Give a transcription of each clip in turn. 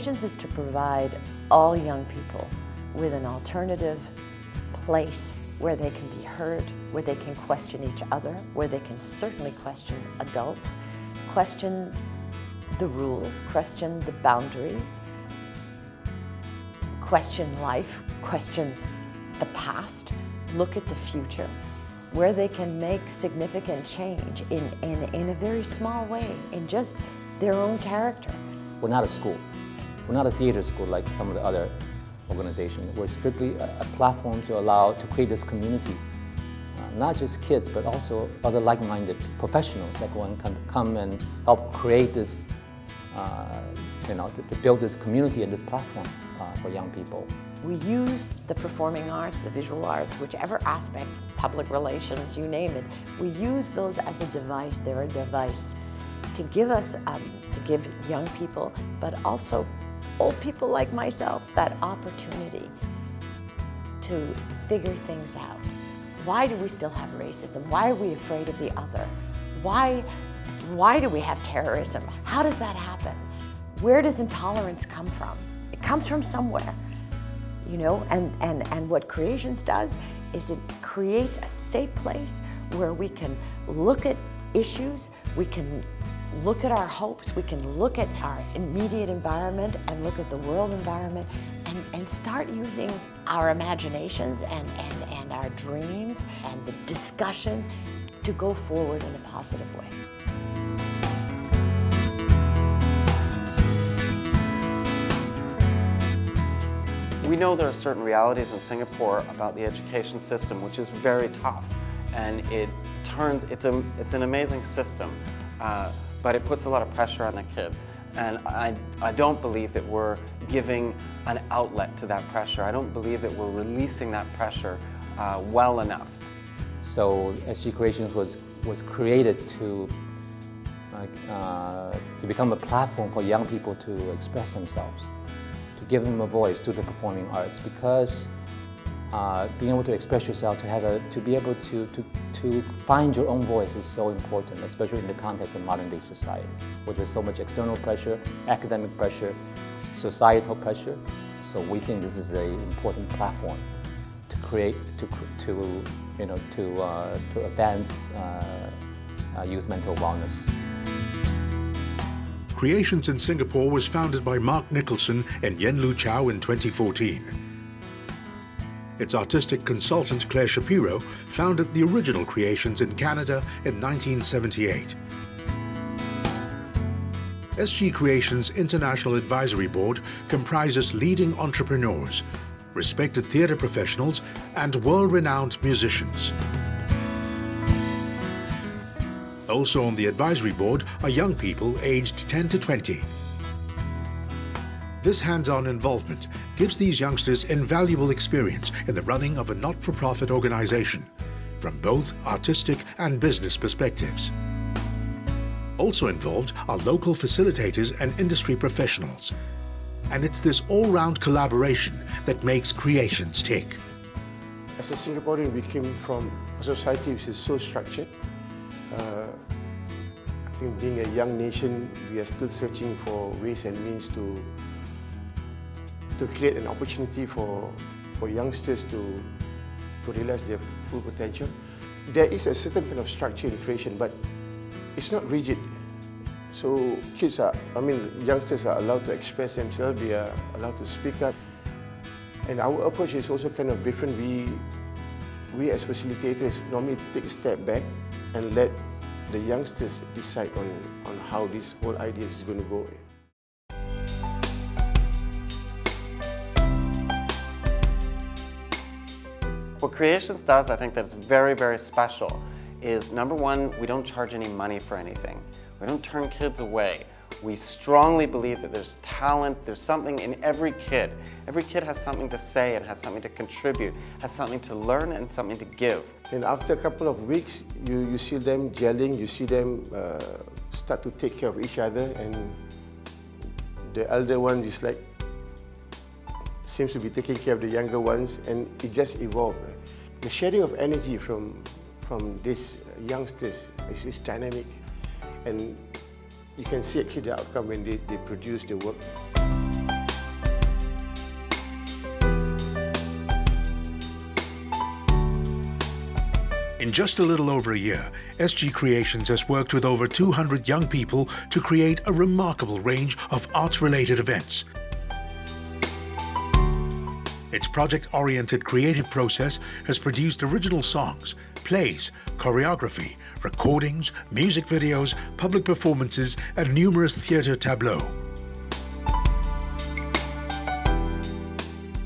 Creations is to provide all young people with an alternative place where they can be heard, where they can question each other, where they can certainly question adults, question the rules, question the boundaries, question life, question the past, look at the future, where they can make significant change in a very small way, in just their own character. We're not a school. We're not a theater school like some of the other organizations. We're strictly a platform to create this community. Not just kids, but also other like-minded professionals that can come and help create this, to build this community and this platform for young people. We use the performing arts, the visual arts, whichever aspect, public relations, you name it, we use those as a device. They're a device to give us, to give young people, but also old people like myself, that opportunity to figure things out. Why do we still have racism? Why are we afraid of the other? Why do we have terrorism? How does that happen? Where does intolerance come from? It comes from somewhere, and what Creations does is it creates a safe place where we can look at issues, we can look at our hopes, we can look at our immediate environment and look at the world environment and start using our imaginations and our dreams and the discussion to go forward in a positive way. We know there are certain realities in Singapore about the education system, which is very tough, and it's an amazing system, but it puts a lot of pressure on the kids. And I don't believe that we're giving an outlet to that pressure. I don't believe that we're releasing that pressure well enough. So SG Creations was created to become a platform for young people to express themselves, to give them a voice to the performing arts, because being able to express yourself, to be able to find your own voice is so important, especially in the context of modern day society, where there's so much external pressure, academic pressure, societal pressure. So we think this is an important platform to create, to advance youth mental wellness. Creations in Singapore was founded by Marc Nicholson and Yen-Lu Chow in 2014. Its artistic consultant, Claire Shapiro, founded the original Creations in Canada in 1978. SG Creations' International Advisory Board comprises leading entrepreneurs, respected theatre professionals, and world-renowned musicians. Also on the advisory board are young people aged 10 to 20. This hands-on involvement gives these youngsters invaluable experience in the running of a not-for-profit organization, from both artistic and business perspectives. Also involved are local facilitators and industry professionals. And it's this all-round collaboration that makes Creations tick. As a Singaporean, we came from a society which is so structured. I think being a young nation, we are still searching for ways and means to create an opportunity for youngsters to realize their full potential. There is a certain kind of structure in creation, but it's not rigid. So youngsters are allowed to express themselves, they are allowed to speak up. And our approach is also kind of different. We as facilitators normally take a step back and let the youngsters decide on how this whole idea is going to go. What Creations does, I think that's very, very special, is number one, we don't charge any money for anything. We don't turn kids away. We strongly believe that there's talent, there's something in every kid. Every kid has something to say and has something to contribute, has something to learn and something to give. And after a couple of weeks, you see them gelling, you see them start to take care of each other, and the elder ones is like, seems to be taking care of the younger ones, and it just evolved. The sharing of energy from these youngsters is dynamic, and you can see actually the outcome when they produce the work. In just a little over a year, SG Creations has worked with over 200 young people to create a remarkable range of arts-related events. Its project-oriented creative process has produced original songs, plays, choreography, recordings, music videos, public performances, and numerous theatre tableaux.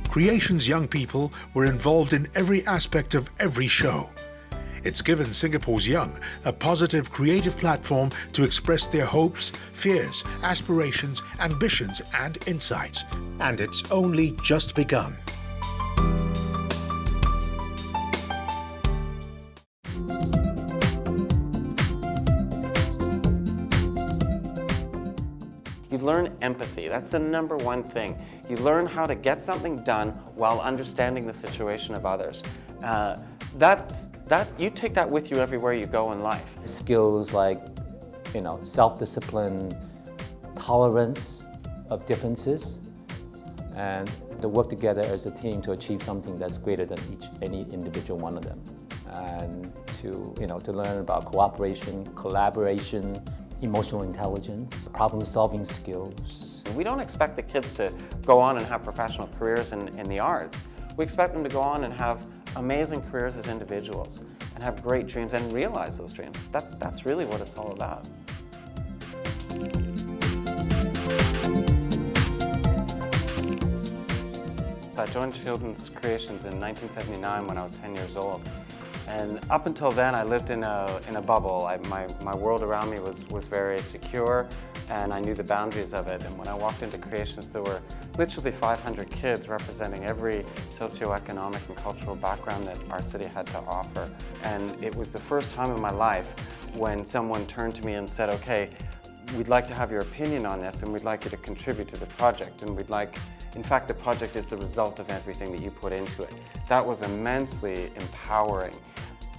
Creations young people were involved in every aspect of every show. It's given Singapore's young a positive creative platform to express their hopes, fears, aspirations, ambitions, and insights. And it's only just begun. You learn empathy. That's the number one thing. You learn how to get something done while understanding the situation of others. You take that with you everywhere you go in life. Skills like, self-discipline, tolerance of differences, and to work together as a team to achieve something that's greater than any individual one of them. And to learn about cooperation, collaboration, emotional intelligence, problem-solving skills. We don't expect the kids to go on and have professional careers in the arts. We expect them to go on and have amazing careers as individuals and have great dreams and realize those dreams. That's really what it's all about. I joined Children's Creations in 1979 when I was 10 years old. And up until then, I lived in a bubble. My world around me was very secure, and I knew the boundaries of it. And when I walked into Creations, there were literally 500 kids representing every socioeconomic and cultural background that our city had to offer. And it was the first time in my life when someone turned to me and said, okay, we'd like to have your opinion on this, and we'd like you to contribute to the project, and in fact, the project is the result of everything that you put into it. That was immensely empowering.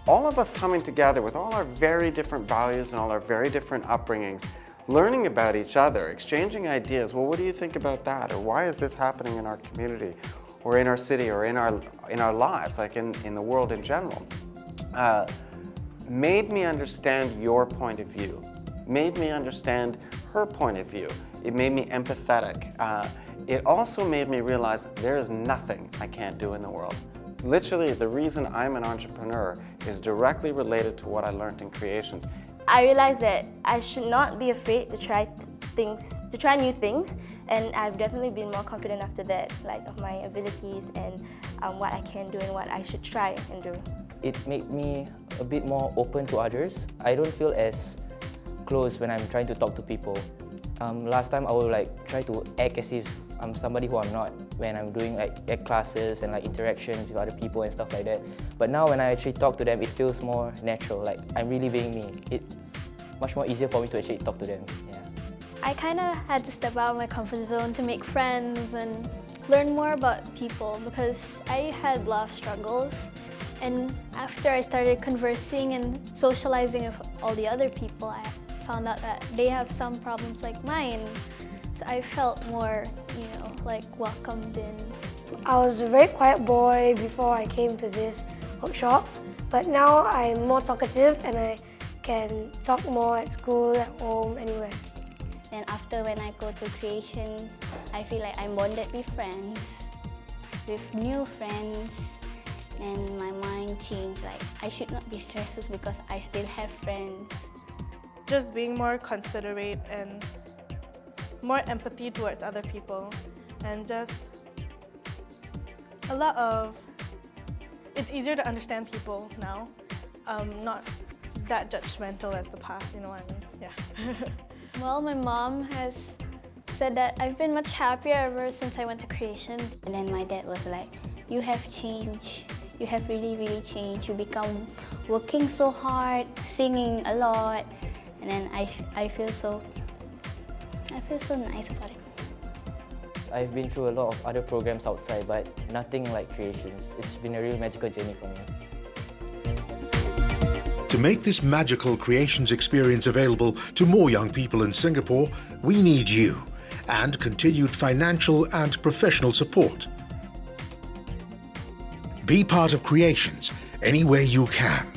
All of us coming together with all our very different values and all our very different upbringings, learning about each other, exchanging ideas. Well, what do you think about that? Or why is this happening in our community, or in our city, or in our lives, like in the world in general? Made me understand your point of view, made me understand her point of view. It made me empathetic. It also made me realize there is nothing I can't do in the world. Literally, the reason I'm an entrepreneur is directly related to what I learned in Creations. I realized that I should not be afraid to try new things, and I've definitely been more confident after that, like of my abilities and what I can do and what I should try and do. It made me a bit more open to others. I don't feel as close when I'm trying to talk to people. Last time I would try to act as if I'm somebody who I'm not when I'm doing act classes and interactions with other people and stuff like that. But now when I actually talk to them, it feels more natural, I'm really being me. It's much more easier for me to actually talk to them. Yeah. I kind of had to step out of my comfort zone to make friends and learn more about people because I had a lot of struggles. And after I started conversing and socializing with all the other people, I found out that they have some problems like mine. So I felt more, welcomed in. I was a very quiet boy before I came to this workshop, but now I'm more talkative and I can talk more at school, at home, anywhere. Then after when I go to Creations, I feel like I'm bonded with friends, with new friends, and my mind changed. I should not be stressed because I still have friends. Just being more considerate and more empathy towards other people, and just it's easier to understand people now, not that judgmental as the past, you know what I mean? Yeah. Well, my mom has said that I've been much happier ever since I went to Creations. And then my dad was like, you have changed. You have really, really changed. You become working so hard, singing a lot. And then I feel so nice about it. I've been through a lot of other programs outside, but nothing like Creations. It's been a real magical journey for me. To make this magical Creations experience available to more young people in Singapore, we need you and continued financial and professional support. Be part of Creations any way you can.